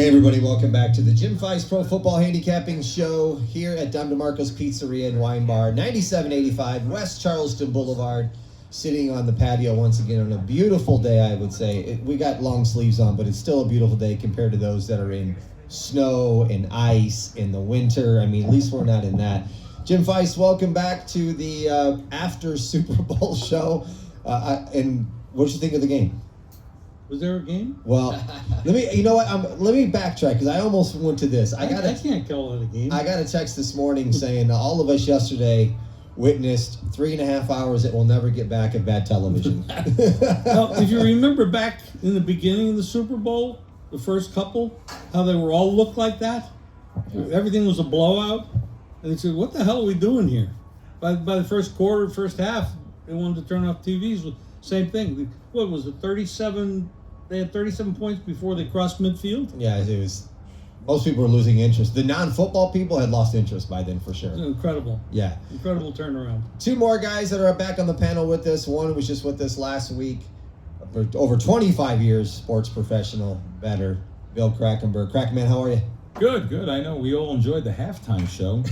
Hey everybody, welcome back to the Jim Feist Pro Football Handicapping Show here at Don DeMarco's Pizzeria and Wine Bar, 9785 West Charleston Boulevard, sitting on the patio once again on a beautiful day, I would say. We got long sleeves on, but it's still a beautiful day compared to those that are in snow and ice in the winter. I mean, at least we're not in that. Jim Feist, welcome back to the after Super Bowl show. And what did you think of the game? Was there a game? Well, let me backtrack because I almost went to this. I can't call it a game. I got a text this morning saying all of us yesterday witnessed 3.5 hours that we'll never get back of bad television. Well, if you remember back in the beginning of the Super Bowl, the first couple, how they were all looked like that? Everything was a blowout. And they said, what the hell are we doing here? By the first quarter, first half, they wanted to turn off TVs. Same thing. What was it, 37? They had 37 points before they crossed midfield? Yeah, it was. Most people were losing interest. The non-football people had lost interest by then, for sure. Incredible. Yeah. Incredible turnaround. Two more guys that are back on the panel with us. One was just with us last week. For over 25 years, sports professional, better, Bill Krackomberger. Crackman, how are you? Good. I know we all enjoyed the halftime show.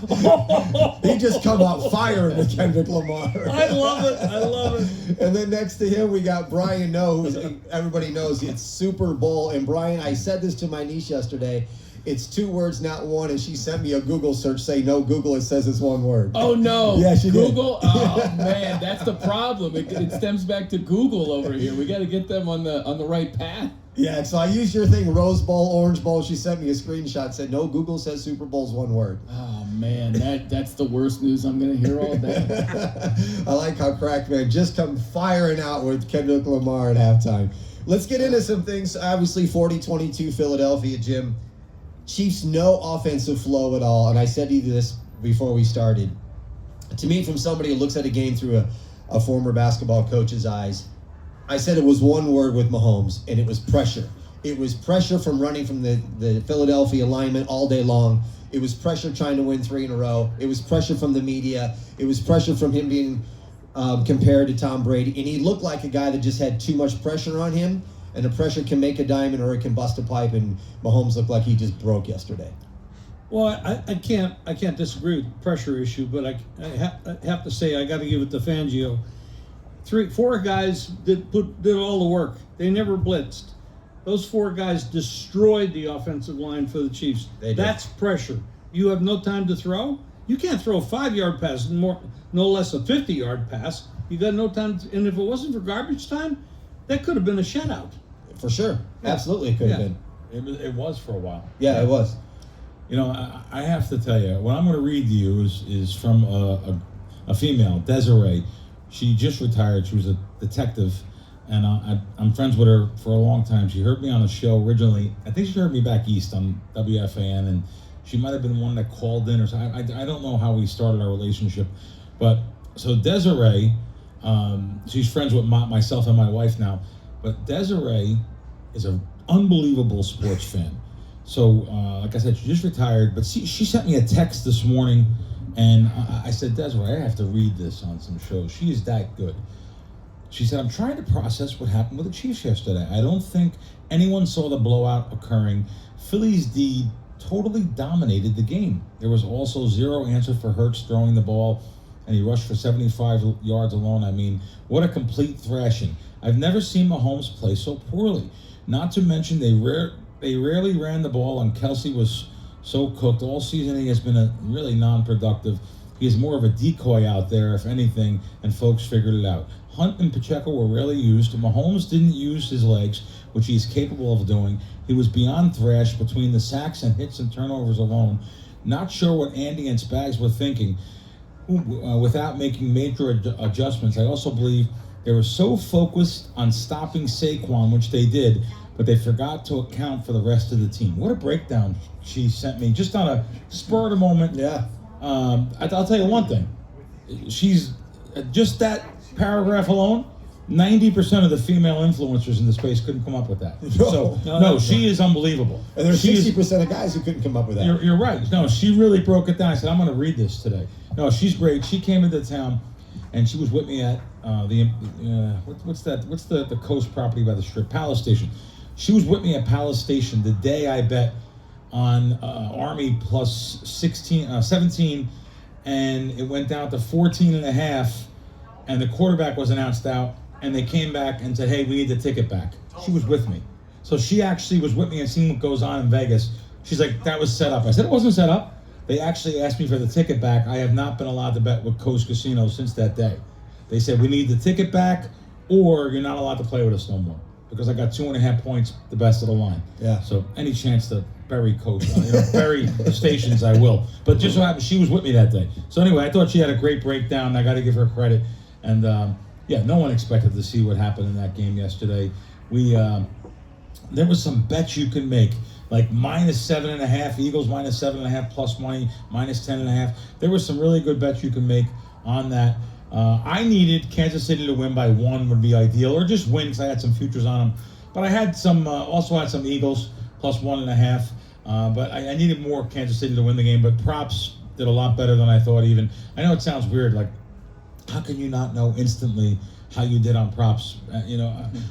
Come on. He just come out firing with Kendrick Lamar. I love it. And then next to him, we got Brian Noe, who everybody knows it's Super Bowl. And Brian, I said this to my niece yesterday. It's 2 words, not one, and she sent me a Google search. Say no Google, it says it's 1 word. Oh no! Yeah, she did. Google. Oh man, that's the problem. It stems back to Google over here. We got to get them on the right path. Yeah, so I used your thing, Rose Bowl, Orange Bowl. She sent me a screenshot, said no Google says Super Bowl's 1 word. Oh man, that's the worst news I'm gonna hear all day. I like how Crackman just come firing out with Kendrick Lamar at halftime. Let's get into some things. Obviously, 40-22 Philadelphia, Jim. Chiefs, no offensive flow at all. And I said to you this before we started. To me, from somebody who looks at a game through a former basketball coach's eyes, I said it was 1 word with Mahomes, and it was pressure. It was pressure from running from the Philadelphia alignment all day long. It was pressure trying to win 3 in a row. It was pressure from the media. It was pressure from him being compared to Tom Brady. And he looked like a guy that just had too much pressure on him. And the pressure can make a diamond or it can bust a pipe, and Mahomes looked like he just broke yesterday. Well, I can't disagree with the pressure issue, but I have to say I got to give it to Fangio. 4 guys did all the work. They never blitzed. Those 4 guys destroyed the offensive line for the Chiefs. That's pressure. You have no time to throw. You can't throw a 5-yard pass, no less a 50-yard pass. You got no time. And if it wasn't for garbage time, that could have been a shutout. For sure. Yeah. Absolutely it could have been. It was for a while. Yeah, it was. You know, I have to tell you, what I'm going to read to you is from a female, Desiree. She just retired. She was a detective, and I'm friends with her for a long time. She heard me on a show originally. I think she heard me back east on WFAN, and she might have been one that called in or something. I don't know how we started our relationship. But so Desiree, she's friends with myself and my wife now. But Desiree is an unbelievable sports fan. So, like I said, she just retired. But she sent me a text this morning, and I said, Desiree, I have to read this on some shows. She is that good. She said, I'm trying to process what happened with the Chiefs yesterday. I don't think anyone saw the blowout occurring. Philly's D totally dominated the game. There was also 0 answer for Hurts throwing the ball, and he rushed for 75 yards alone. I mean, what a complete thrashing. I've never seen Mahomes play so poorly. Not to mention they rarely ran the ball, and Kelsey was so cooked. All season he has been really non-productive. He is more of a decoy out there, if anything, and folks figured it out. Hunt and Pacheco were rarely used. Mahomes didn't use his legs, which he is capable of doing. He was beyond thrash between the sacks and hits and turnovers alone. Not sure what Andy and Spags were thinking without making major adjustments. I also believe they were so focused on stopping Saquon, which they did, but they forgot to account for the rest of the team. What a breakdown she sent me, just on a spur of the moment. Yeah. I'll tell you one thing. She's just that paragraph alone. 90% of the female influencers in the space couldn't come up with that. No, she is unbelievable. And there's 60% of guys who couldn't come up with that. You're right. No, she really broke it down. I said, I'm going to read this today. No, she's great. She came into town. and she was with me at what's the coast property by the strip, Palace Station. She was with me at Palace Station the day I bet on Army plus 17, and it went down to 14.5, and the quarterback was announced out, and they came back and said, hey, we need the ticket back. She was with me. So she actually was with me and seen what goes on in Vegas. She's like, that was set up. I said, it wasn't set up. They actually asked me for the ticket back. I have not been allowed to bet with Coast Casino since that day. They said, we need the ticket back, or you're not allowed to play with us no more. Because I got 2.5 points, the best of the line. Yeah. So any chance to bury Coast, bury the stations, I will. But just so happened, she was with me that day. So anyway, I thought she had a great breakdown. I got to give her credit. And no one expected to see what happened in that game yesterday. There was some bets you can make, like -7.5, Eagles -7.5 plus money, -10.5. There were some really good bets you can make on that. I needed Kansas City to win by 1 would be ideal, or just win because I had some futures on them. But I had also had some Eagles plus 1.5. But I needed more Kansas City to win the game. But props did a lot better than I thought. Even I know it sounds weird, like how can you not know instantly how you did on props?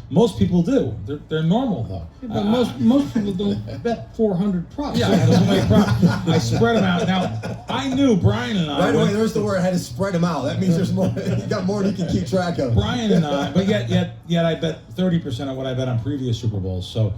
Most people do. They're normal though. But most people don't bet 400 props. Yeah, I had so many props. I spread them out. Now I knew Brian and I. Right away, there's the word. I had to spread them out. That means there's more. You got more than you can keep track of. Brian and I, but yet I bet 30% of what I bet on previous Super Bowls. So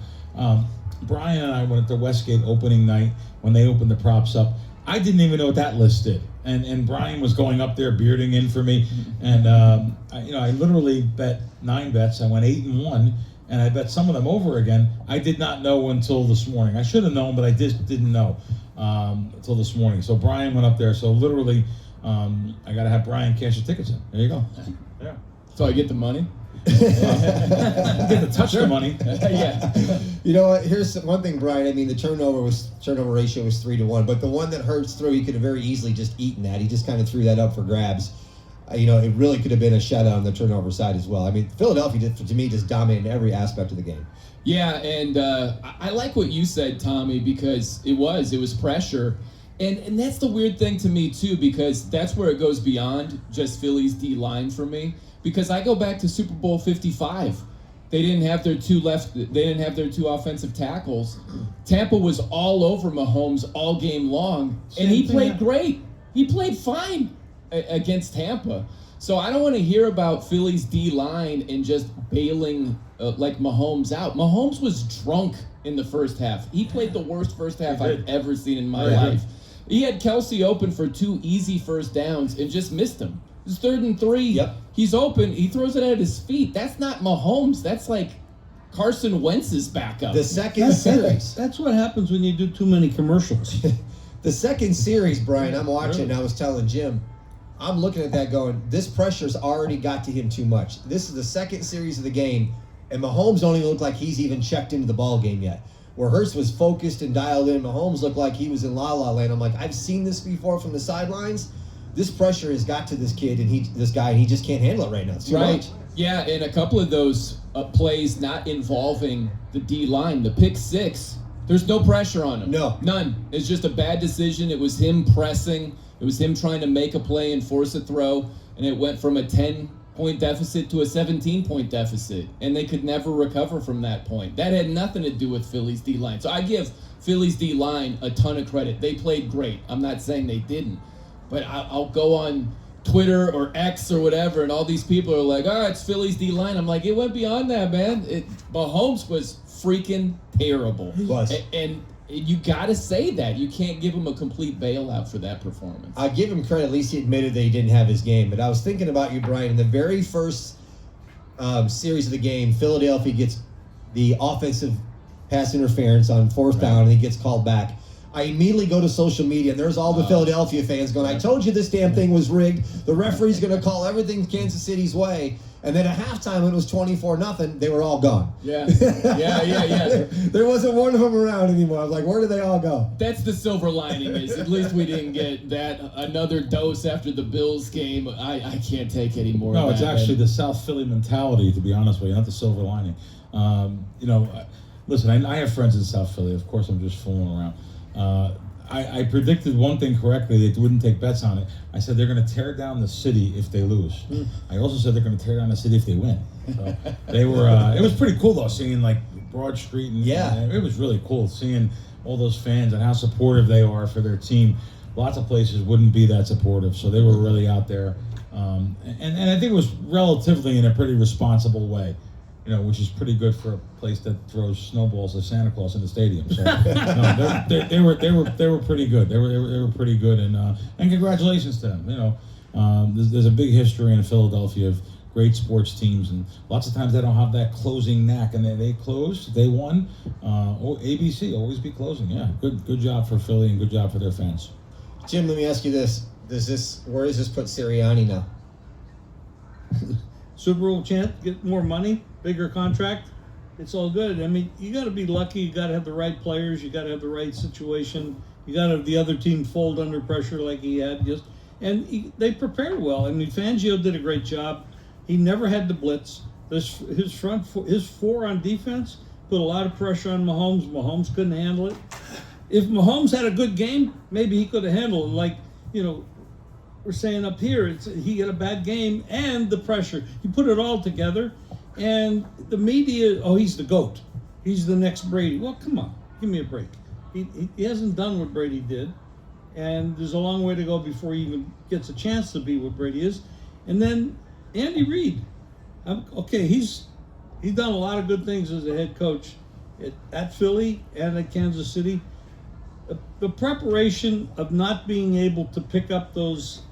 Brian and I went to Westgate opening night when they opened the props up. I didn't even know what that list did, and Brian was going up there bearding in for me, and I literally bet 9 bets. I went 8-1, and I bet some of them over again. I did not know until this morning. I should have known, but I just didn't know until this morning. So Brian went up there. So literally, I got to have Brian cash the tickets in. There you go. Yeah. So I get the money. Get to touch the money. Yeah. You know what? Here's one thing, Brian. I mean, the turnover ratio was 3-1, but the one that Hurts threw, he could have very easily just eaten that. He just kind of threw that up for grabs. It really could have been a shutout on the turnover side as well. I mean, Philadelphia, to me, just dominated every aspect of the game. Yeah, and I like what you said, Tommy, because it was pressure. And that's the weird thing to me, too, because that's where it goes beyond just Philly's D-line for me. Because I go back to Super Bowl 55. They didn't have their two offensive tackles. Tampa was all over Mahomes all game long, and he played great. He played fine against Tampa. So I don't want to hear about Philly's D-line and just bailing like Mahomes out. Mahomes was drunk in the first half. He played the worst first half I've ever seen in my life. He had Kelsey open for 2 easy first downs and just missed him. It was 3rd and 3. Yep. He's open. He throws it at his feet. That's not Mahomes. That's like Carson Wentz's backup. The second series. That's what happens when you do too many commercials. The second series, Brian, I'm watching, and I was telling Jim, I'm looking at that going, this pressure's already got to him too much. This is the second series of the game, and Mahomes don't even look like he's even checked into the ball game yet. Where Hurts was focused and dialed in, Mahomes looked like he was in la-la land. I'm like, I've seen this before from the sidelines. This pressure has got to this kid and this guy, and he just can't handle it right now. It's too much. Yeah, and a couple of those plays not involving the D-line, the pick 6, there's no pressure on him. No. None. It's just a bad decision. It was him pressing. It was him trying to make a play and force a throw, and it went from a 10-point deficit to a 17-point deficit, and they could never recover from that point. That had nothing to do with Philly's D-line. So I give Philly's D-line a ton of credit. They played great. I'm not saying they didn't. But I'll go on Twitter or X or whatever, and all these people are like, oh, it's Philly's D-line. I'm like, it went beyond that, man. Mahomes was freaking terrible. He was. And you got to say that. You can't give him a complete bailout for that performance. I give him credit. At least he admitted that he didn't have his game. But I was thinking about you, Brian. In the very first series of the game, Philadelphia gets the offensive pass interference on 4th down, and he gets called back. I immediately go to social media, and there's all the Philadelphia fans going, I told you this damn thing was rigged. The referee's going to call everything Kansas City's way. And then at halftime, when it was 24-0, they were all gone. Yeah. There wasn't one of them around anymore. I was like, where did they all go? That's the silver lining is at least we didn't get that another dose after the Bills game. I can't take any more No, of it's that. actually the South Philly mentality, to be honest with you, not the silver lining. Listen, I have friends in South Philly. Of course, I'm just fooling around. I predicted one thing correctly. They wouldn't take bets on it. I said they're going to tear down the city if they lose. I also said they're going to tear down the city if they win. So they were. It was pretty cool though, seeing like Broad Street and it was really cool seeing all those fans and how supportive they are for their team. Lots of places wouldn't be that supportive, so they were really out there. And I think it was relatively in a pretty responsible way, which is pretty good for a place that throws snowballs at Santa Claus in the stadium. So no, they were pretty good. They were pretty good, and congratulations to them. There's a big history in Philadelphia of great sports teams, and lots of times they don't have that closing knack, and they closed, they won. ABC always be closing. Yeah, good job for Philly, and good job for their fans. Jim, let me ask you this: where does this put Sirianni now? Super Bowl champ, get more money, bigger contract. It's all good. I mean, you got to be lucky. You got to have the right players. You got to have the right situation. You got to have the other team fold under pressure like he had. They prepared well. I mean, Fangio did a great job. He never had to blitz. His four on defense put a lot of pressure on Mahomes. Mahomes couldn't handle it. If Mahomes had a good game, maybe he could have handled it. Like, we're saying up here, he had a bad game and the pressure. You put it all together, and the media, he's the GOAT. He's the next Brady. Well, come on, give me a break. He hasn't done what Brady did, and there's a long way to go before he even gets a chance to be what Brady is. And then Andy Reid. He's done a lot of good things as a head coach at Philly and at Kansas City. The preparation of not being able to pick up those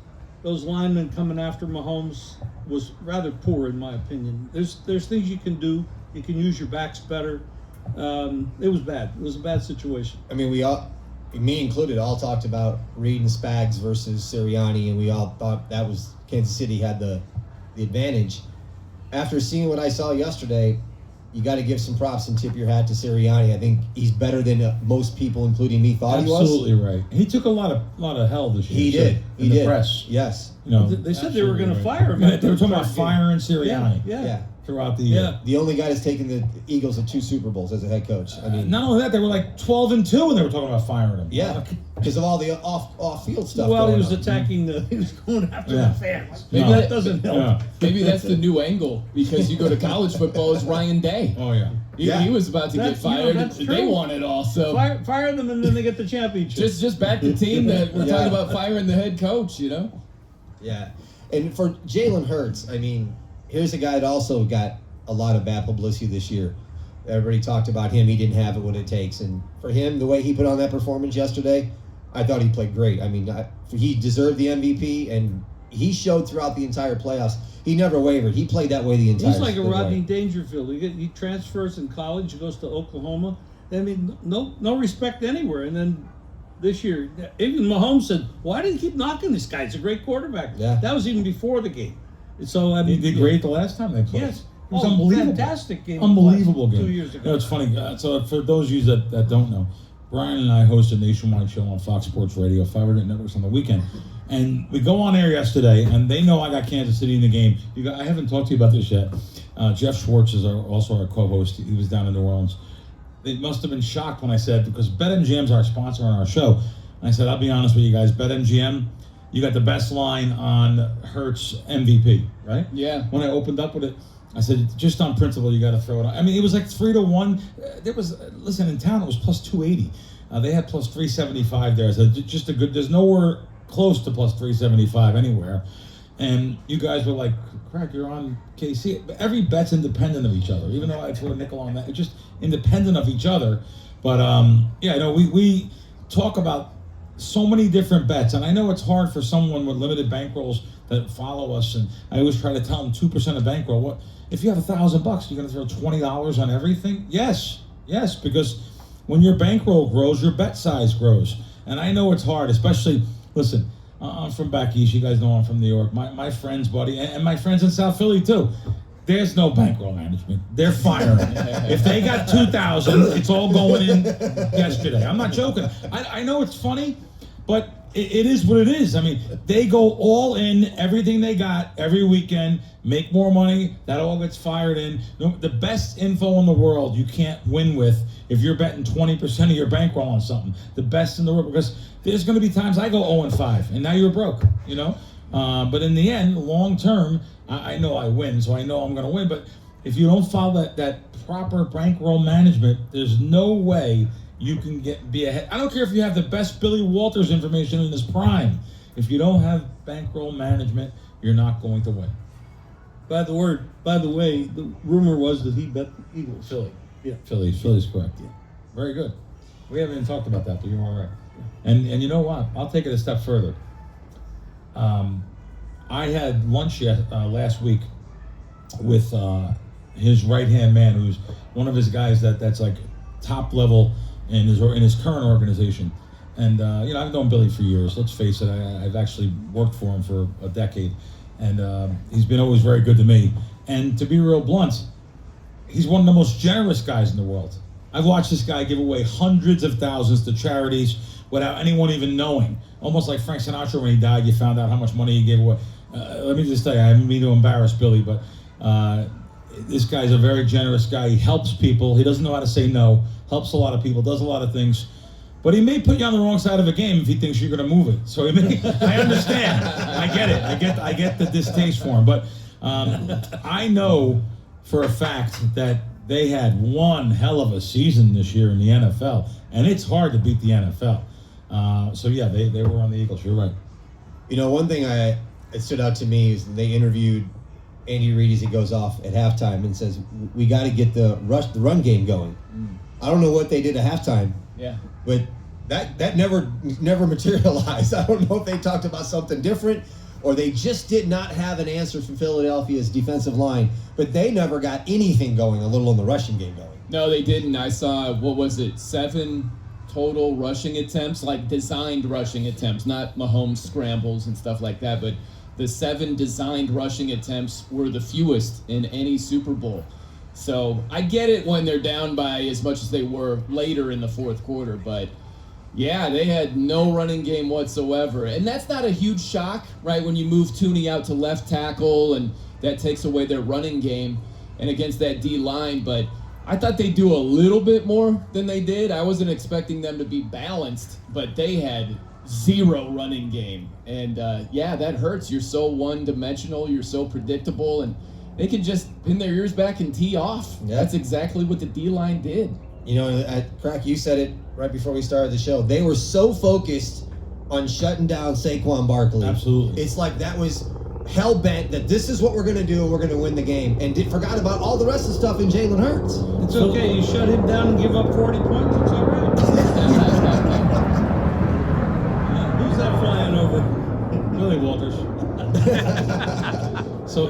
linemen coming after Mahomes was rather poor, in my opinion. There's things you can do. You can use your backs better. It was bad. It was a bad situation. I mean, me included, all talked about Reid and Spags versus Sirianni, and we all thought that was Kansas City had the advantage. After seeing what I saw yesterday, you got to give some props and tip your hat to Sirianni. I think he's better than most people, including me, thought he was. Absolutely right. He took a lot of hell this year. He did. In the press. Yes. They said they were going to fire him. Yeah, they were talking about firing Sirianni. Yeah. Throughout the year. Yeah. The only guy that's taken the Eagles to 2 Super Bowls as a head coach. I mean, not only that, they were like 12-2 when they were talking about firing him. Yeah, because of all the off-field stuff. Well, he going was on. attacking he was going after the fans. Maybe that doesn't help. Yeah. Maybe that's the new angle, because you go to college football as Ryan Day. Oh yeah. He was about to get fired. That's They true. won it all. So Fire them, and then they get the championship. just back the team that we're talking about firing the head coach. Yeah, and for Jalen Hurts, I mean, here's a guy that also got a lot of bad publicity this year. Everybody talked about him. He didn't have it what it takes. And for him, the way he put on that performance yesterday, I thought he played great. I mean, he deserved the MVP, and he showed throughout the entire playoffs. He never wavered. He played that way the entire. He's like a Rodney way. Dangerfield. He transfers in college. He goes to Oklahoma. I mean, no respect anywhere. And then this year, even Mahomes said, "Why didn't you keep knocking this guy? He's a great quarterback." Yeah. That was even before the game. So I mean, He did great the last time they played. Yes. It was unbelievable. Fantastic game. Unbelievable game. 2 years ago. It's funny. So for those of you that don't know, Brian and I host a nationwide show on Fox Sports Radio, 500 networks on the weekend. And we go on air yesterday, and they know I got Kansas City in the game. I haven't talked to you about this yet. Jeff Schwartz is also our co-host. He was down in New Orleans. They must have been shocked when I said, because BetMGM's our sponsor on our show. And I said, I'll be honest with you guys, BetMGM, you got the best line on Hurts MVP, right? Yeah. When I opened up with it, I said, just on principle, you got to throw it on. I mean, it was like 3-1. Listen, in town, it was plus 280. They had plus 375 there. I said, just a good, there's nowhere close to plus 375 anywhere. And you guys were like, Crack, you're on KC. Every bet's independent of each other, even though I put a nickel on that. It's just independent of each other. But, we talk about so many different bets. And I know it's hard for someone with limited bankrolls that follow us. And I always try to tell them 2% of bankroll. What if you have $1,000, you're going to throw $20 on everything? Yes, because when your bankroll grows, your bet size grows. And I know it's hard, especially, listen, I'm from back east. You guys know I'm from New York. My friends, buddy, and my friends in South Philly, too. There's no bankroll management. They're firing. If they got 2,000, it's all going in yesterday. I'm not joking. I know it's funny, but it is what it is. I mean, they go all in, everything they got every weekend, make more money. That all gets fired in. The best info in the world you can't win with if you're betting 20% of your bankroll on something. The best in the world, because there's going to be times I go 0-5, and now you're broke. But in the end, long term, I know I win, so I know I'm going to win. But if you don't follow that proper bankroll management, there's no way you can be ahead. I don't care if you have the best Billy Walters information in his prime. If you don't have bankroll management, you're not going to win. By the way, the rumor was that he bet Eagles. Philly. Yeah. Philly's correct. Yeah. Very good. We haven't even talked about that, but you're all right. Yeah. And you know what? I'll take it a step further. I had lunch last week with his right-hand man, who's one of his guys that's like top level in his current organization. And I've known Billy for years. Let's face it, I've actually worked for him for a decade, and he's been always very good to me. And to be real blunt, he's one of the most generous guys in the world. I've watched this guy give away hundreds of thousands to charities without anyone even knowing. Almost like Frank Sinatra when he died, you found out how much money he gave away. Let me just tell you, I didn't mean to embarrass Billy, but this guy's a very generous guy. He helps people. He doesn't know how to say no. Helps a lot of people. Does a lot of things. But he may put you on the wrong side of a game if he thinks you're going to move it. So I understand. I get it. I get the distaste for him. But I know for a fact that they had one hell of a season this year in the NFL, and it's hard to beat the NFL. They were on the Eagles. You're right. One thing it stood out to me is they interviewed Andy Reid as he goes off at halftime and says, "We got to get the run game going." I don't know what they did at halftime. Yeah. But that never materialized. I don't know if they talked about something different or they just did not have an answer from Philadelphia's defensive line. But they never got anything going, a little on the rushing game going. No, they didn't. I saw, 7 total rushing attempts, like designed rushing attempts, not Mahomes scrambles and stuff like that, but the 7 designed rushing attempts were the fewest in any Super Bowl. So I get it when they're down by as much as they were later in the fourth quarter, but yeah, they had no running game whatsoever. And that's not a huge shock, right, when you move Tooney out to left tackle and that takes away their running game and against that D-line, but I thought they'd do a little bit more than they did. I wasn't expecting them to be balanced, but they had zero running game. And that hurts. You're so one-dimensional, you're so predictable, and they can just pin their ears back and tee off. Yeah. That's exactly what the D-line did. Crack, you said it right before we started the show. They were so focused on shutting down Saquon Barkley. Absolutely. It's like that was hell-bent that this is what we're going to do and we're going to win the game. And forgot about all the rest of the stuff in Jalen Hurts. It's okay. You shut him down and give up 40 points. It's all right. Who's that flying over? Billy Walters. So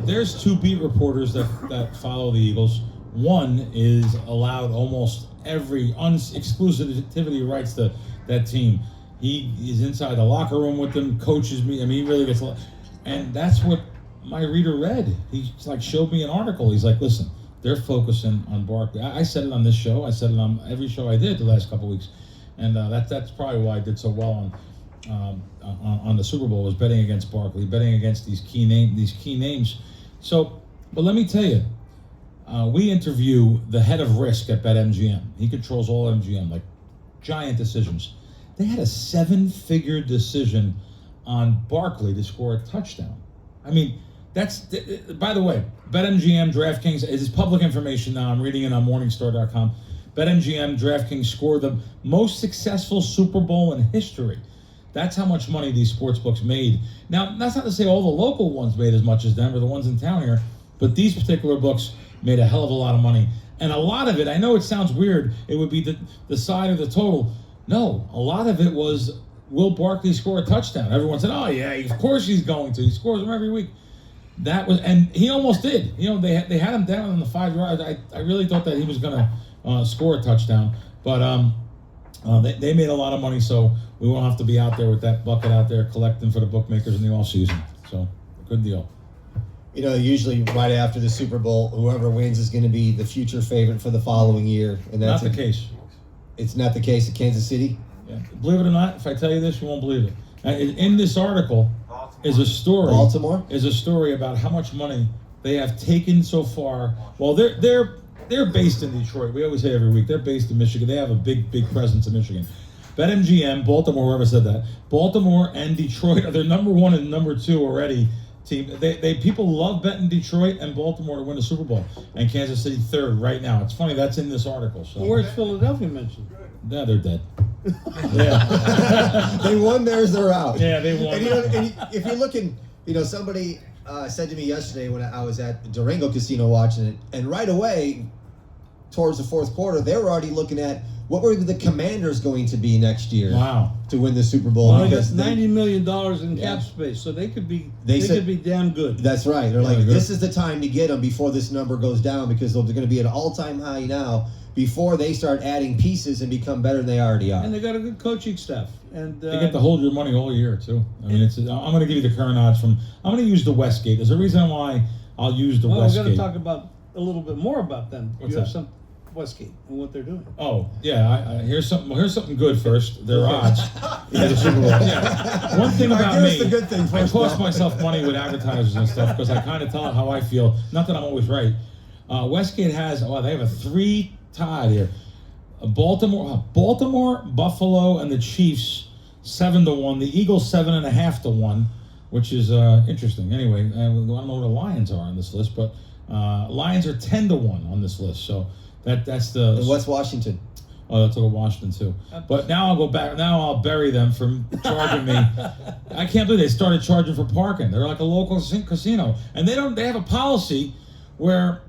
there's 2 beat reporters that follow the Eagles. One is allowed almost every exclusivity rights to that team. He is inside the locker room with them, coaches me. I mean, he really gets a lot. And that's what my reader read. He showed me an article. He's like, listen, they're focusing on Barkley. I said it on this show. I said it on every show I did the last couple of weeks. And that's probably why I did so well on the Super Bowl, was betting against Barkley, betting against these key names. So, but let me tell you, we interview the head of risk at BetMGM. He controls all MGM, like giant decisions. They had a 7-figure decision on Barkley to score a touchdown. I mean, by the way, BetMGM, DraftKings, it is public information now. I'm reading it on Morningstar.com. BetMGM, DraftKings scored the most successful Super Bowl in history. That's how much money these sports books made. Now, that's not to say all the local ones made as much as them or the ones in town here, but these particular books made a hell of a lot of money. And a lot of it, I know it sounds weird, it would be the side of the total. No, a lot of it was, will Barkley score a touchdown? Everyone said, oh yeah, of course he's going to. He scores them every week. And he almost did. They had him down in the 5 yards. I really thought that he was going to score a touchdown. But they made a lot of money, so we won't have to be out there with that bucket out there collecting for the bookmakers in the offseason. So, good deal. Usually right after the Super Bowl, whoever wins is going to be the future favorite for the following year. And that's not the case. It's not the case at Kansas City? Yeah. Believe it or not, if I tell you this, you won't believe it. In this article is a story. Baltimore? Is a story about how much money they have taken so far. Well, they're based in Detroit. We always say every week they're based in Michigan. They have a big presence in Michigan. BetMGM, Baltimore, whoever said that, Baltimore and Detroit are their number 1 and number 2 already. Team. They people love betting Detroit and Baltimore to win the Super Bowl, and Kansas City 3rd right now. It's funny that's in this article. So Where's Philadelphia mentioned? yeah, they're dead. Yeah, They won theirs, they're out. yeah, they won. And if you're looking, somebody said to me yesterday when I was at the Durango Casino watching it, and right away, towards the fourth quarter, they were already looking at what were the Commanders going to be next year Wow. to win the Super Bowl. Well, they got because $90 million in Yeah. cap space, so they could be They said- could be damn good. That's right. They're Yeah, like, they're good. this is the time to get them before this number goes down, because they're going to be at an all-time high now before they start adding pieces and become better than they already are. And they got a good coaching staff. And You get to hold your money all year too. I mean, I'm going to give you the current odds from. I'm going to use the Westgate. There's a reason why I'll use the we're Westgate. going to talk about a little bit more about them. What's You have that? some Westgate and what they're doing. Oh yeah, here's something good first. Their odds for the Super Bowl. Yeah. One thing All right, about give us me, the good thing I first, cost Bill. myself money with advertisers and stuff because I kind of tell it how I feel. Not that I'm always right. Westgate has they have a 3 tie here. Baltimore, Buffalo, and the Chiefs 7-1. The Eagles 7.5-1, which is interesting. Anyway, I don't know where the Lions are on this list, but Lions are 10-1 on this list. So that's the. And West Washington. Oh, that's over Washington too. But now I'll go back. Now I'll bury them from charging me. I can't believe they started charging for parking. They're like a local casino, and they have a policy where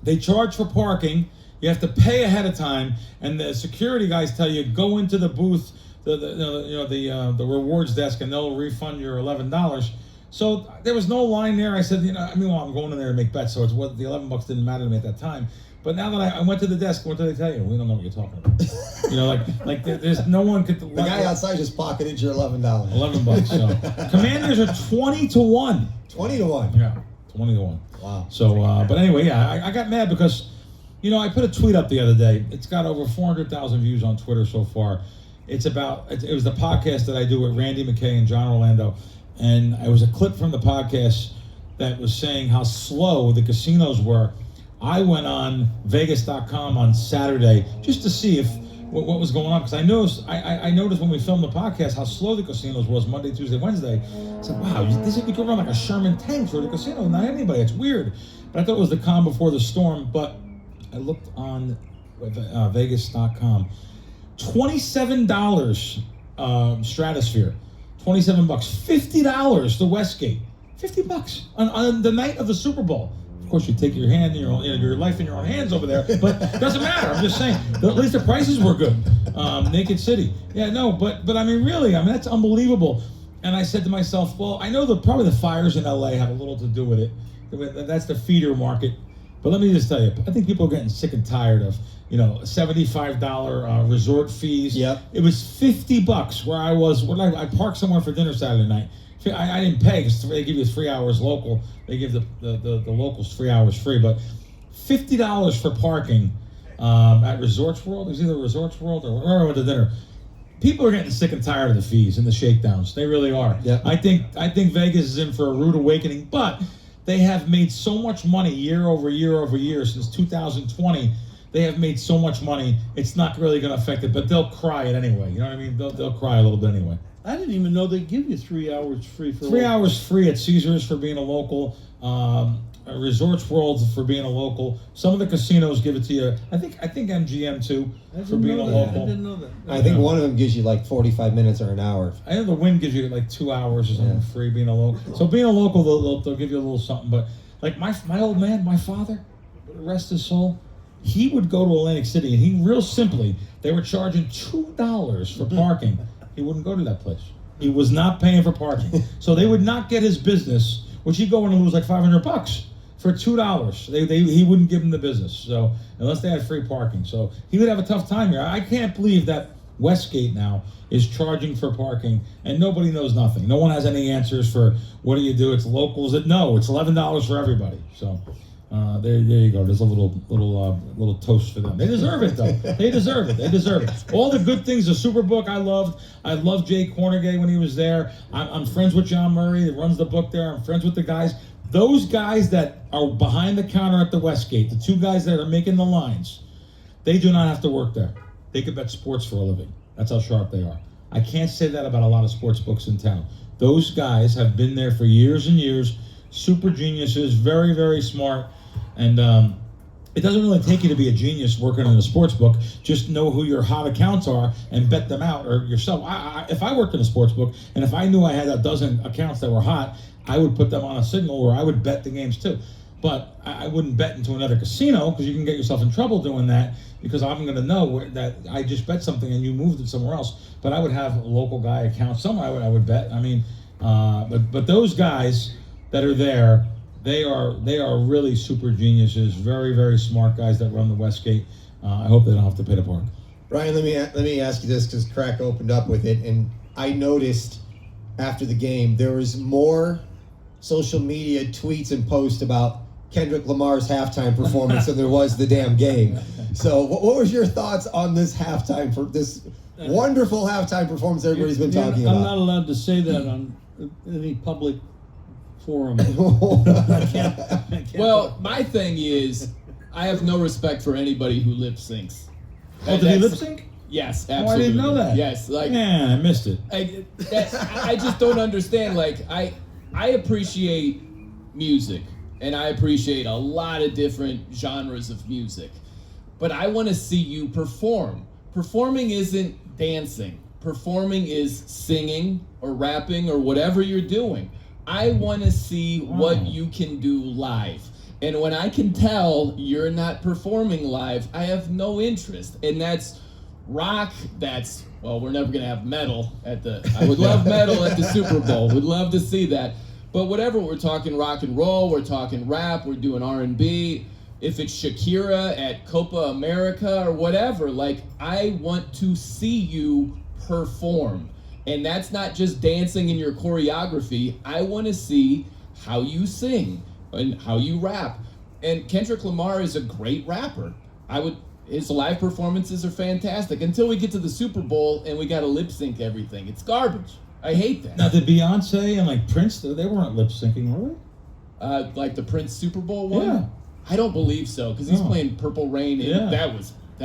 they charge for parking. You have to pay ahead of time, and the security guys tell you go into the booth, the rewards desk, and they'll refund your $11. So there was no line there. I said, I'm going in there to make bets, so it's what the $11 didn't matter to me at that time. But now that I went to the desk, what did they tell you? We don't know what you're talking about. like there's no one could. The guy outside just pocketed your $11. $11. So Commanders are 20-1. 20-1. Yeah, 20-1. Wow. So, but anyway, yeah, I got mad because, I put a tweet up the other day. It's got over 400,000 views on Twitter so far. It was the podcast that I do with Randy McKay and John Orlando, and it was a clip from the podcast that was saying how slow the casinos were. I went on Vegas.com on Saturday just to see what was going on, because I noticed when we filmed the podcast how slow the casinos was Monday, Tuesday, Wednesday. I said, wow, this is you can run like a Sherman tank through the casino, not anybody. It's weird. But I thought it was the calm before the storm. But I looked on Vegas.com. $27 Stratosphere, $27. $50 the Westgate, $50 on the night of the Super Bowl. Of course, you take your life in your own hands over there, but it doesn't matter. I'm just saying, at least the prices were good. Naked City, but I mean, really, that's unbelievable. And I said to myself, well, I know probably the fires in LA have a little to do with it. That's the feeder market. But let me just tell you, I think people are getting sick and tired of, $75 resort fees. Yep. It was $50 where I was. I parked somewhere for dinner Saturday night. I didn't pay because they give you 3 hours local. They give the locals 3 hours free, but $50 for parking at Resorts World. It was either Resorts World or wherever I went to dinner. People are getting sick and tired of the fees and the shakedowns. They really are. Yep. I think Vegas is in for a rude awakening, but they have made so much money year over year over year since 2020. They have made so much money. It's not really going to affect it, but they'll cry it anyway. You know what I mean? They'll cry a little bit anyway. I didn't even know they give you 3 hours free for 3 hours free at Caesars for being a local. Resorts World for being a local. Some of the casinos give it to you. I think MGM too for being a I local. didn't know that. I think one of them gives you like 45 minutes or an hour. I know the Wynn gives you like 2 hours or something free being a local. So being a local, they'll give you a little something. But like my old man, my father, rest his soul, he would go to Atlantic City and he real simply, they were charging $2 for parking. He wouldn't go to that place. He was not paying for parking. So they would not get his business, which he'd go in and lose like $500 for $2. He wouldn't give him the business. So unless they had free parking. So he would have a tough time here. I can't believe that Westgate now is charging for parking and nobody knows nothing. No one has any answers for what do you do? It's locals that know. It's $11 for everybody. So There you go. There's a little toast for them. They deserve it, though. They deserve it. They deserve it. All the good things. The Superbook, I loved. I loved Jay Cornegay when he was there. I'm friends with John Murray, that runs the book there. I'm friends with the guys. Those guys that are behind the counter at the Westgate, the two guys that are making the lines, they do not have to work there. They could bet sports for a living. That's how sharp they are. I can't say that about a lot of sports books in town. Those guys have been there for years and years. Super geniuses, very, very smart. And it doesn't really take you to be a genius working in a sports book. Just know who your hot accounts are and bet them out, or yourself. If I worked in a sports book and if I knew I had a dozen accounts that were hot, I would put them on a signal where I would bet the games too. But I wouldn't bet into another casino, because you can get yourself in trouble doing that, because I'm going to know that I just bet something and you moved it somewhere else. But I would have a local guy account somewhere I would bet. I mean, but those guys that are there, they are really super geniuses, very, very smart guys that run the Westgate. I hope they don't have to pay to park. Brian, let me ask you this, because Crack opened up with it, and I noticed after the game there was more social media tweets and posts about Kendrick Lamar's halftime performance than there was the damn game. So what was your thoughts on this halftime, for this wonderful halftime performance everybody's been talking about? I'm not allowed to say that on any public forum. I can't Well, my thing is, I have no respect for anybody who lip syncs. Oh, did he lip sync? Yes, Oh, absolutely. I didn't know that. Yes, like Man, I missed it. I just don't understand. Like I appreciate music, and I appreciate a lot of different genres of music, but I want to see you perform. Performing isn't dancing. Performing is singing or rapping or whatever you're doing. I want to see what you can do live. And when I can tell you're not performing live, I have no interest. And that's rock, we're never going to have metal I would love metal at the Super Bowl. Would love to see that. But whatever, we're talking rock and roll, we're talking rap, we're doing R&B. If it's Shakira at Copa America or whatever, like, I want to see you perform. And that's not just dancing in your choreography. I want to see how you sing and how you rap. And Kendrick Lamar is a great rapper. His live performances are fantastic until we get to the Super Bowl and we got to lip sync everything. It's garbage. I hate that. Now, did Beyonce and like Prince, they weren't lip syncing, were they? Like the Prince Super Bowl one? Yeah. I don't believe so, because he's playing Purple Rain, and Yeah. that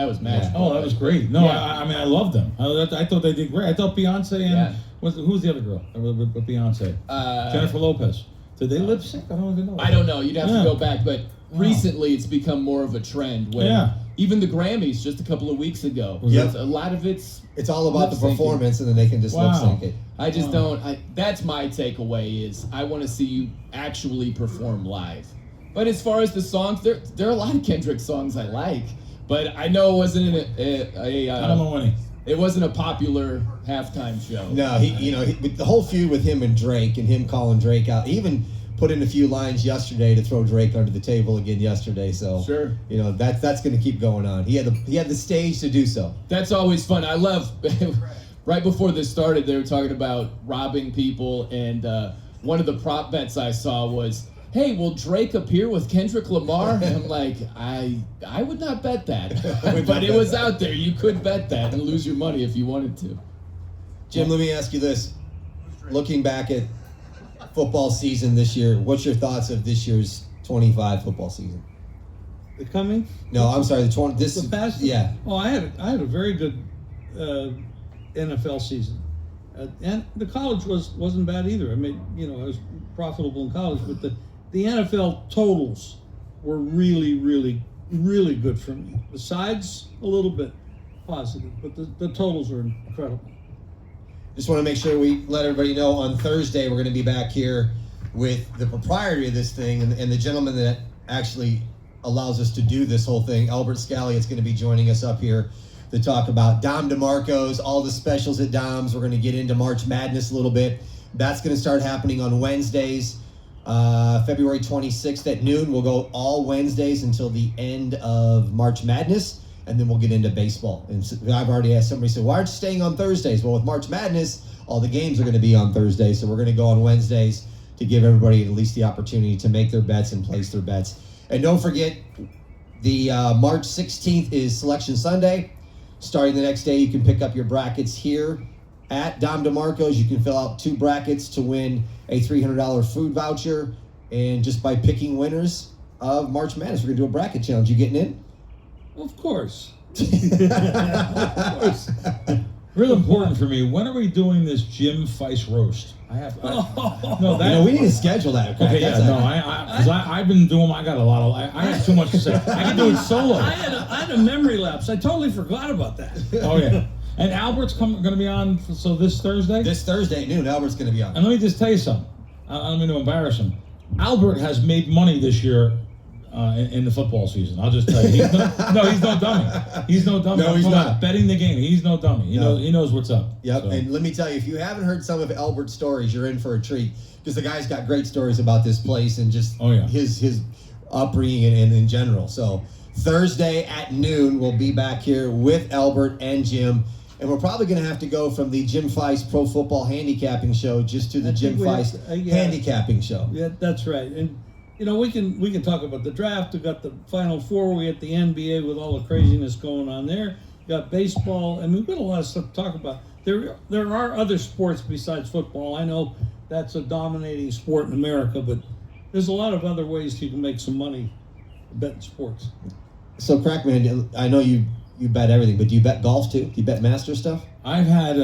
was magical. Oh, that was great. No, Yeah. I mean, I loved them. I thought they did great. I thought Beyonce and who's the other girl with Beyonce? Jennifer Lopez. Did they lip sync? I don't even know. I don't know. You'd have to go back, but recently it's become more of a trend where even the Grammys just a couple of weeks ago, a lot of it's all about the lip-syncing. performance, and then they can just lip sync it. I just don't. That's my takeaway is I want to see you actually perform live. But as far as the songs, there are a lot of Kendrick songs I like, but I know it wasn't I don't know any. It wasn't a popular halftime show. No, with the whole feud with him and Drake, and him calling Drake out, he even put in a few lines yesterday to throw Drake under the table again yesterday. So sure, that's going to keep going on. He had the stage to do so. That's always fun. I love. Right before this started, they were talking about robbing people, and one of the prop bets I saw was, hey, will Drake appear with Kendrick Lamar? And I'm like, I would not bet that. But it was out there. You could bet that and lose your money if you wanted to. Jim, let me ask you this. Looking back at football season this year, what's your thoughts of this year's 25 football season? The coming? No, I'm sorry, The past? Yeah. Oh, I had a very good NFL season. And the college wasn't bad either. I mean, I was profitable in college, but the NFL totals were really, really, really good for me. The sides, a little bit positive, but the totals were incredible. Just want to make sure we let everybody know on Thursday we're going to be back here with the proprietor of this thing and the gentleman that actually allows us to do this whole thing. Albert Scally is going to be joining us up here to talk about Dom DeMarco's, all the specials at Dom's. We're going to get into March Madness a little bit. That's going to start happening on Wednesdays. February 26th at noon. We'll go all Wednesdays until the end of March Madness, and then we'll get into baseball. And I've already asked somebody, why aren't you staying on Thursdays? Well, with March Madness, all the games are going to be on Thursdays, so we're going to go on Wednesdays to give everybody at least the opportunity to make their bets and place their bets. And don't forget, the March 16th is Selection Sunday. Starting the next day, you can pick up your brackets here at Dom DeMarco's. You can fill out 2 brackets to win a $300 food voucher. And just by picking winners of March Madness, we're going to do a bracket challenge. You getting in? Of course. Of course. Real important for me. When are we doing this Jim Feist roast? No, that, we need to schedule that. Okay, yeah, no, because I've been doing. I got a lot of. I have too much to say. I can do it solo. I had a memory lapse. I totally forgot about that. Oh yeah, and Albert's going to be on. So this Thursday. This Thursday at noon, Albert's going to be on. And let me just tell you something. I don't mean to embarrass him. Albert has made money this year in the football season. I'll just tell you. He's no dummy. He's no dummy. No, he's not. Betting the game. He's no dummy. He knows what's up. Yep. So. And let me tell you, if you haven't heard some of Albert's stories, you're in for a treat, because the guy's got great stories about this place and just his upbringing and in general. So Thursday at noon, we'll be back here with Albert and Jim. And we're probably going to have to go from the Jim Feist Pro Football Handicapping Show just to the Jim Feist Handicapping Show. Yeah, that's right. And we can talk about the draft. We got the Final Four. We got the NBA with all the craziness going on there. We got baseball, and we've got a lot of stuff to talk about. There are other sports besides football. I know that's a dominating sport in America, but there's a lot of other ways you can make some money betting sports. So, Crackman, I know you bet everything, but do you bet golf too? Do you bet master stuff? I've had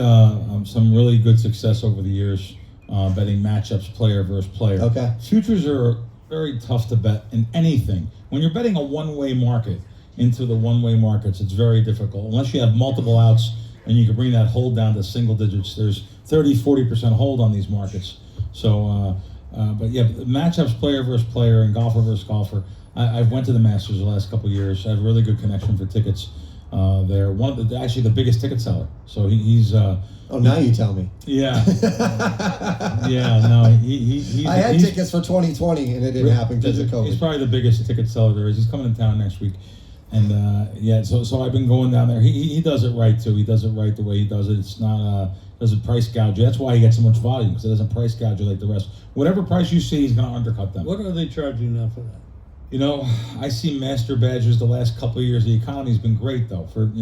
some really good success over the years betting matchups, player versus player. Okay. Futures are very tough to bet in anything. When you're betting a one-way market into the one-way markets, it's very difficult. Unless you have multiple outs and you can bring that hold down to single digits, there's 30-40% hold on these markets. So, but yeah, matchups, player versus player, and golfer versus golfer. I've went to the Masters the last couple of years. I have a really good connection for tickets. They're actually the biggest ticket seller. So he's. Oh, now you tell me. Yeah. Yeah. No, he's. I had tickets for 2020 and it didn't happen because of COVID. He's probably the biggest ticket seller there is. He's coming to town next week, and so I've been going down there. He does it right too. He does it right the way he does it. It's not doesn't price gouge you. That's why he gets so much volume, because it doesn't price gouge you like the rest. Whatever price you see, he's going to undercut them. What are they charging now for that? I see master badges the last couple of years. The economy's been great though. For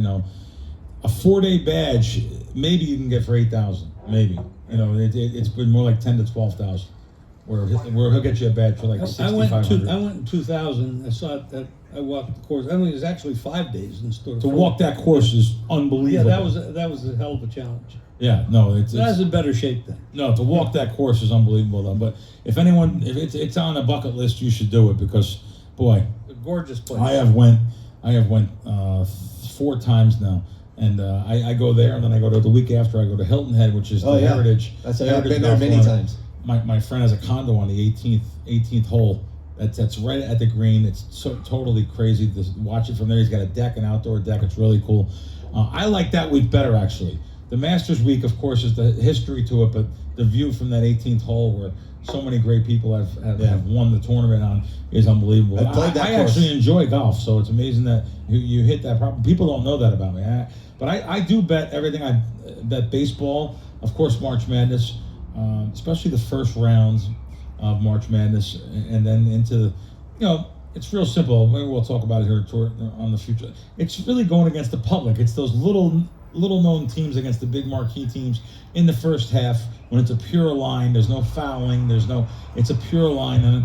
a 4-day badge, maybe you can get for $8,000. Maybe it's been more like $10,000 to $12,000. Where he'll get you a badge for like $6,500. I went in 2000. I saw that. I walked the course. I mean, it was actually 5 days instead of 4. To walk that course is unbelievable. Yeah, that was a hell of a challenge. Yeah, no, that's in better shape then. No, to walk that course is unbelievable though. But if it's on a bucket list, you should do it, because boy, a gorgeous place. I have went 4 times now, and I go there, and then I go to the week after. I go to Hilton Head, which is the Heritage. I've been there many times. My friend has a condo on the 18th hole. That's right at the green. It's so totally crazy to watch it from there. He's got a deck, an outdoor deck. It's really cool. I like that week better actually. The Masters week, of course, is the history to it, but the view from that 18th hole where so many great people have won the tournament on is unbelievable. I actually enjoy golf, so it's amazing that you hit that problem. People don't know that about me. But I do bet everything. I bet baseball, of course, March Madness, especially the first rounds of March Madness, and then into, it's real simple. Maybe we'll talk about it here on the future. It's really going against the public. It's those little known teams against the big marquee teams in the first half, when it's a pure line. There's no fouling. It's a pure line. And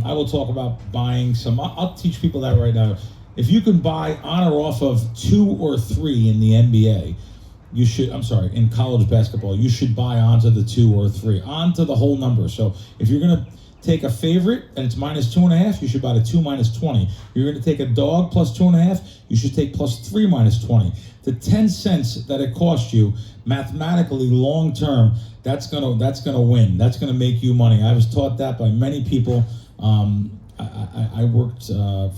I will talk about buying some. I'll teach people that right now. If you can buy on or off of 2 or 3 in the NBA, you should. I'm sorry, in college basketball, you should buy onto the 2 or 3, onto the whole number. So if you're gonna take a favorite and it's -2.5, you should buy the 2 -20. You're going to take a dog +2.5, you should take +3 -20. The 10 cents that it costs you, mathematically long term, that's gonna win. That's gonna make you money. I was taught that by many people. I worked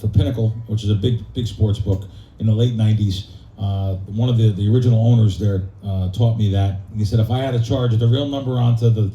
for Pinnacle, which is a big sports book, in the late '90s. One of the original owners there taught me that. He said if I had to charge the real number onto the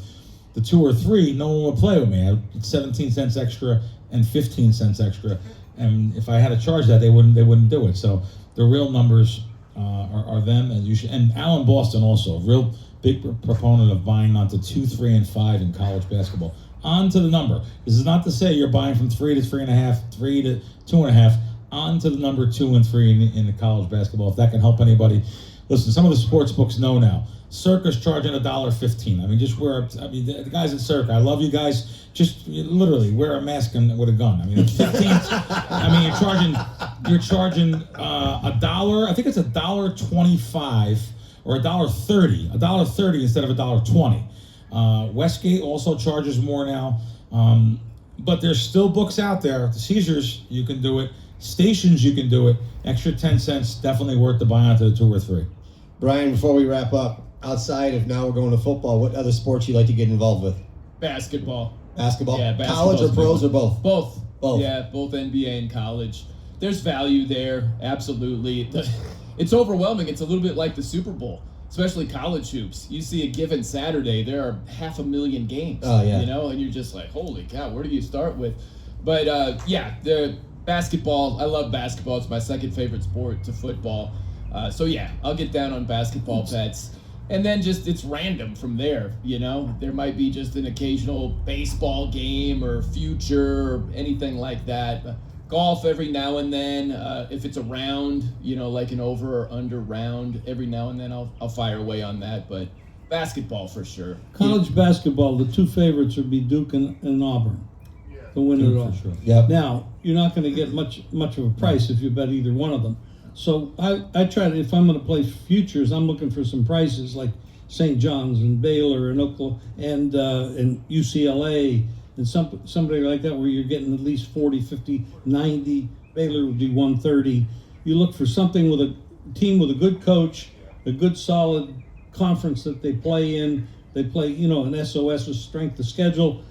2 or 3, no one would play with me. I 17 cents extra and 15 cents extra, and if I had to charge that, they wouldn't do it. So the real numbers are them, and you should. And Alan Boston also, a real big proponent of buying onto 2, 3, and 5 in college basketball. On to the number. This is not to say you're buying from 3 to 3.5, 3 to 2.5. On to the number 2 and 3 in the college basketball. If that can help anybody, listen. Some of the sports books know now. Circa's charging $1.15. I mean, just the guys at Circa. I love you guys. Just literally wear a mask with a gun. I mean, it's 15. I mean, you're charging $1. I think it's $1.25 or $1.30. $1.30 instead of $1.20. Westgate also charges more now. But there's still books out there. The Caesars, you can do it. Stations, you can do it. Extra 10 cents, definitely worth the buy onto the 2 or 3. Brian, before we wrap up, outside of now we're going to football, what other sports you like to get involved with? Basketball. Basketball? Yeah, College or pros or both? Both. Both. Yeah, both NBA and college. There's value there, absolutely. It's overwhelming. It's a little bit like the Super Bowl, especially college hoops. You see a given Saturday, there are 500,000 games. Oh, yeah. You know, and you're just like, holy cow, where do you start with? But yeah, the basketball, I love basketball. It's my second favorite sport to football. So yeah, I'll get down on basketball bets. And then just, it's random from there, you know? There might be just an occasional baseball game or future or anything like that. Golf every now and then, if it's a round, you know, like an over or under round, every now and then I'll fire away on that. But basketball for sure. College basketball, the 2 favorites would be Duke and Auburn to win it all. For sure. Yep. Now, you're not going to get much of a price if you bet either one of them. So I try to, if I'm going to play futures, I'm looking for some prices like St. John's and Baylor and Oklahoma and UCLA and somebody like that where you're getting at least 40, 50, 90. Baylor would be 130. You look for something with a team with a good coach, a good solid conference that they play in. They play, you know, an SOS with strength of schedule,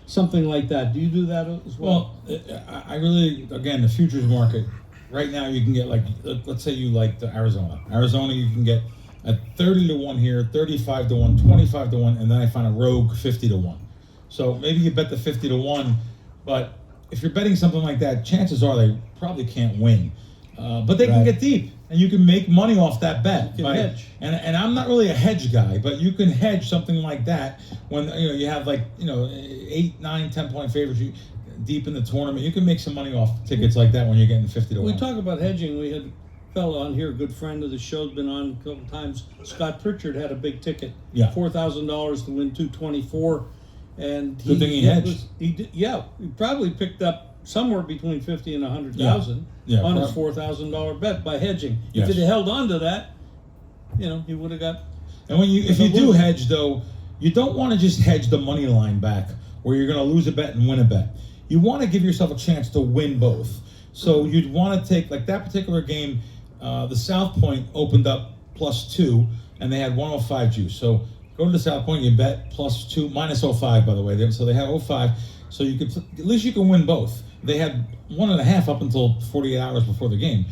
something like that. Do you do that as well? Well, I really, again, the futures market. Right now, you can get, like, let's say you like the Arizona. Arizona, you can get at 30 to 1 here, 35 to 1, 25 to 1, and then I find a rogue 50 to 1. So maybe you bet the 50 to 1, but if you're betting something like that, chances are they probably can't win. But they can get deep, and you can make money off that bet. You can hedge. And I'm not really a hedge guy, but you can hedge something like that when you have 8, 9, 10-point favorites. Deep in the tournament, you can make some money off tickets like that when you're getting 50 to 1. We talk about hedging. We had a fellow on here, a good friend of the show, been on a couple times. Scott Pritchard had a big ticket, $4,000 to win 224, and good thing he hedged. He probably picked up somewhere between 50 and 100,000 on his $4,000 bet by hedging. Yes. If he'd held on to that, he would have got. And if you do hedge, though, you don't want to just hedge the money line back where you're going to lose a bet and win a bet. You want to give yourself a chance to win both. So you'd want to take, like that particular game, the South Point opened up +2, and they had 105 juice. So go to the South Point, you bet +2, -05, by the way. So they had 05. So you could, at least you can win both. They had 1.5 up until 48 hours before the game,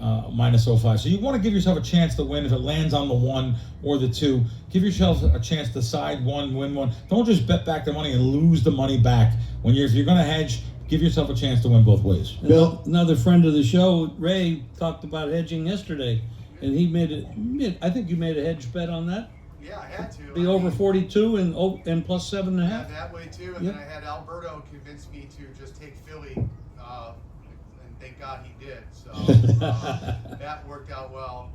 -05. So you want to give yourself a chance to win if it lands on the 1 or the 2. Give yourself a chance to side 1, win 1. Don't just bet back the money and lose the money back. If you're going to hedge, give yourself a chance to win both ways. Bill? Another friend of the show, Ray, talked about hedging yesterday, and he I think you made a hedge bet on that. Yeah, I had to. The over 42 and +7.5. Yeah, that way too. And then I had Alberto convince me to just take Philly, and thank God he did. So that worked out well.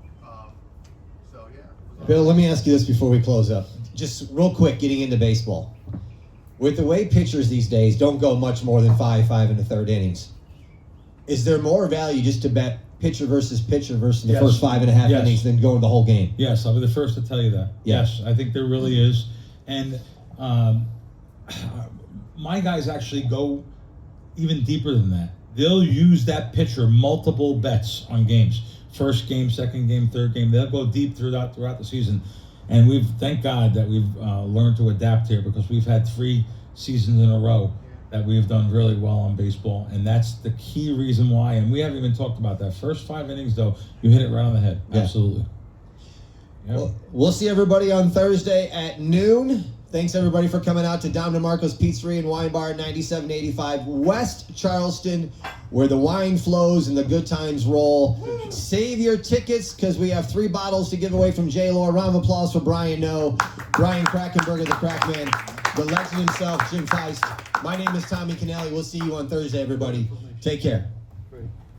So yeah. Bill, let me ask you this before we close up. Just real quick, getting into baseball. With the way pitchers these days don't go much more than 5 and a third innings, is there more value just to bet pitcher versus the first 5.5 innings than going the whole game? Yes, I'll be the first to tell you that. Yes, I think there really is. And my guys actually go even deeper than that. They'll use that pitcher multiple bets on games. First game, second game, third game. They'll go deep throughout the season. And thank God that we've learned to adapt here, because we've had 3 seasons in a row that we've done really well on baseball, and that's the key reason why. And we haven't even talked about that. First 5 innings, though, you hit it right on the head. Yeah. Absolutely. Yep. Well, we'll see everybody on Thursday at noon. Thanks, everybody, for coming out to Dom DeMarco's Pizzeria and Wine Bar, 9785 West Charleston, where the wine flows and the good times roll. Save your tickets, because we have 3 bottles to give away from J-Lo. A round of applause for Brian Noe, Brian Krackomberger, the Crack Man. the legend himself, Jim Feist. My name is Tommy Kennelly. We'll see you on Thursday, everybody. Take care.